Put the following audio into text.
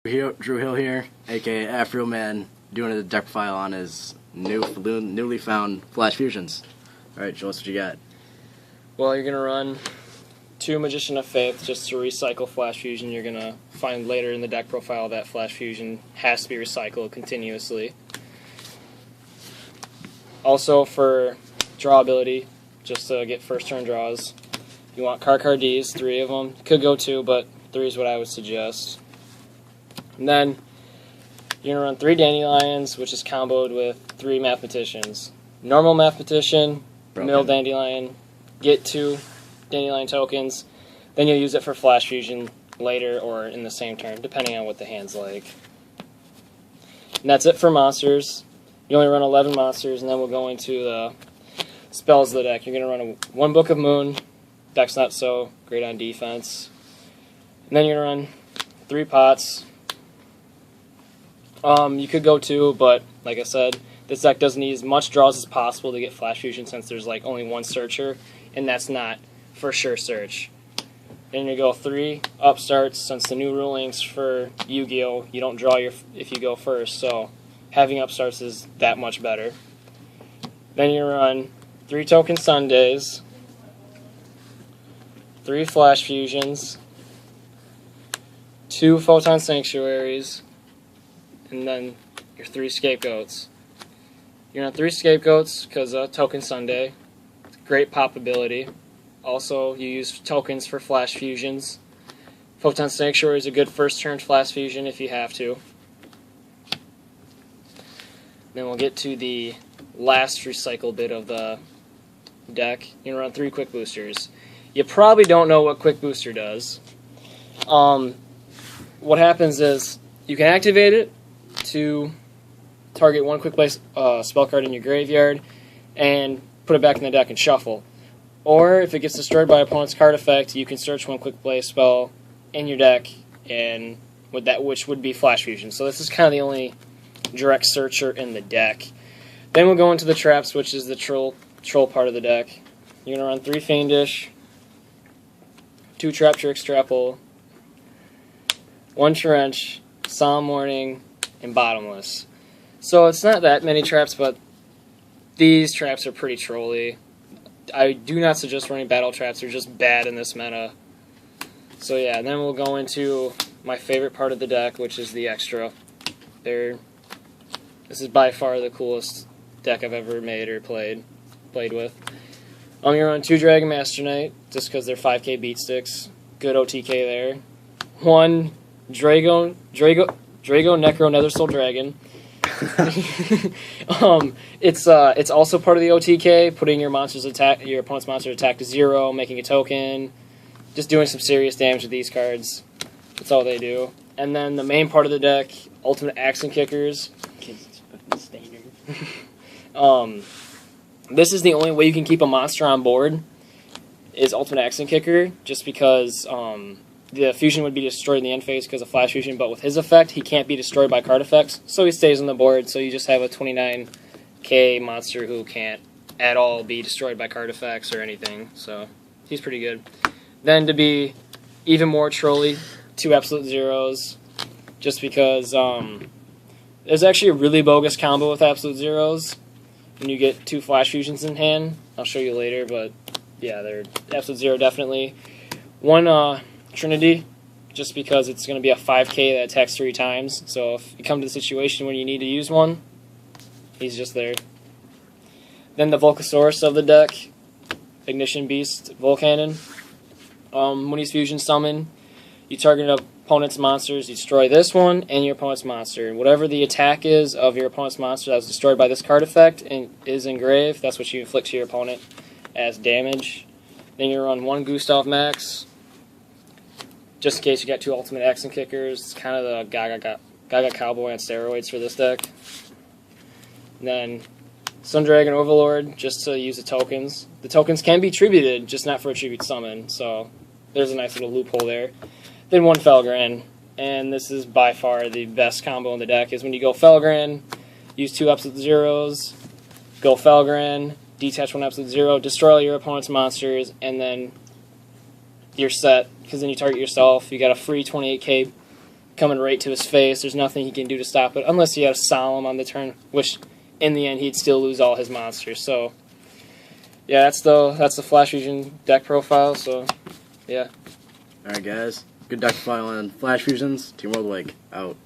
Drew Hill here, aka Afro Man, doing a deck profile on his newly found Flash Fusions. Alright, Joel, what you got? Well, you're going to run 2 Magician of Faith just to recycle Flash Fusion. You're going to find later in the deck profile that Flash Fusion has to be recycled continuously. Also, for draw ability, just to get first turn draws, you want Ds, 3 of them. Could go 2, but 3 is what I would suggest. And then you're going to run 3 Dandelions, which is comboed with 3 Mathematicians. Normal Mathematician, middle Dandelion, get 2 Dandelion tokens, then you'll use it for Flash Fusion later or in the same turn, depending on what the hand's like. And that's it for monsters. You only run 11 monsters, and then we'll go into the spells of the deck. You're going to run 1 Book of Moon. Deck's not so great on defense. And then you're going to run 3 pots. You could go 2, but like I said, this deck doesn't need as much draws as possible to get Flash Fusion since there's like only 1 searcher, and that's not for sure search. Then you go 3 upstarts, since the new rulings for Yu-Gi-Oh! You don't draw if you go first, so having upstarts is that much better. Then you run 3 Token Sundays, 3 Flash Fusions, 2 Photon Sanctuaries, and then your 3 Scapegoats. You're on 3 Scapegoats because Token Sunday, great pop ability. Also, you use tokens for Flash Fusions. Photon Sanctuary is a good first turn Flash Fusion if you have to. Then we'll get to the last recycle bit of the deck. You're going to run 3 Quick Boosters. You probably don't know what Quick Booster does. What happens is you can activate it to target 1 quick play spell card in your graveyard and put it back in the deck and shuffle. Or if it gets destroyed by opponent's card effect, you can search 1 quick play spell in your deck, and with that, which would be Flash Fusion. So this is kind of the only direct searcher in the deck. Then we'll go into the traps, which is the troll part of the deck. You're going to run 3 Fiendish, 2 Trap Trick Strapple, 1 Trench, Solemn Warning, and Bottomless. So it's not that many traps, but these traps are pretty trolly. I do not suggest running battle traps. They're just bad in this meta. So yeah, and then we'll go into my favorite part of the deck, which is the extra. This is by far the coolest deck I've ever made or played with. I'm going to run 2 Dragon Master Knight, just because they're 5k beat sticks. Good OTK there. 1 Drago Necro Nethersoul Dragon. It's also part of the OTK, putting your opponent's monster attack to 0, making a token, just doing some serious damage with these cards. That's all they do. And then the main part of the deck, Ultimate Axe Kickers. This is the only way you can keep a monster on board, is Ultimate Axe Kicker, just because the fusion would be destroyed in the end phase because of Flash Fusion, but with his effect, he can't be destroyed by card effects, so he stays on the board, so you just have a 29k monster who can't at all be destroyed by card effects or anything, so he's pretty good. Then to be even more trolly, 2 Absolute Zeros, just because there's actually a really bogus combo with Absolute Zeros when you get 2 Flash Fusions in hand. I'll show you later, but yeah, they're Absolute Zero definitely. 1 Trinity, just because it's going to be a 5k that attacks 3 times, so if you come to the situation when you need to use one, he's just there. Then the Volcasaurus of the deck, Ignition Beast Volcanon. When he's fusion summoned, you target an opponent's monsters, you destroy this one and your opponent's monster. Whatever the attack is of your opponent's monster that was destroyed by this card effect and is engraved, that's what you inflict to your opponent as damage. Then you run 1 Gustav Max, just in case you got 2 Ultimate Axe Kickers. It's kind of the Gaga Cowboy on steroids for this deck. And then Sun Dragon Overlord, just to use the tokens. The tokens can be tributed, just not for a tribute summon, so there's a nice little loophole there. Then 1 Felgran, and this is by far the best combo in the deck, is when you go Felgran, use 2 Absolute Zeros, go Felgran, detach 1 Absolute Zero, destroy all your opponent's monsters, and then you're set, because then you target yourself. You got a free 28k coming right to his face. There's nothing he can do to stop it, unless he had a Solemn on the turn, which in the end he'd still lose all his monsters. So yeah, that's the Flash Fusion deck profile. So yeah. Alright guys, good deck profile on Flash Fusions. Team World Wake, out.